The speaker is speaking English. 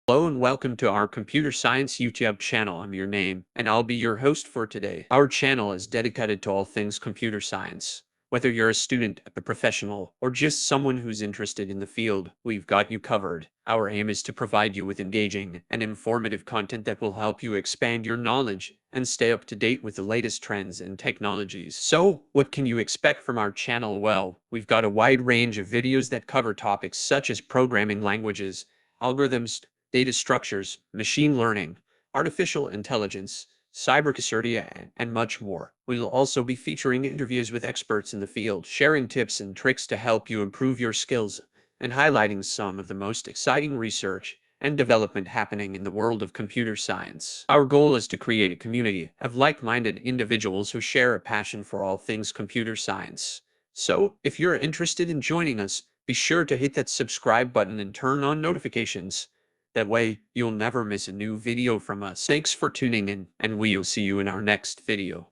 Hello and welcome to our computer science YouTube channel. I'm your name, and I'll be your host for today. Our channel is dedicated to all things computer science. Whether you're a student, a professional, or just someone who's interested in the field, we've got you covered. Our aim is to provide you with engaging and informative content that will help you expand your knowledge and stay up to date with the latest trends and technologies. So, what can you expect from our channel? Well, we've got a wide range of videos that cover topics such as programming languages, algorithms, data structures, machine learning, artificial intelligence, cybersecurity, and much more. We'll also be featuring interviews with experts in the field, sharing tips and tricks to help you improve your skills, and highlighting some of the most exciting research and development happening in the world of computer science. Our goal is to create a community of like-minded individuals who share a passion for all things computer science. So, if you're interested in joining us, be sure to hit that subscribe button and turn on notifications. That way, you'll never miss a new video from us. Thanks for tuning in, and we'll see you in our next video.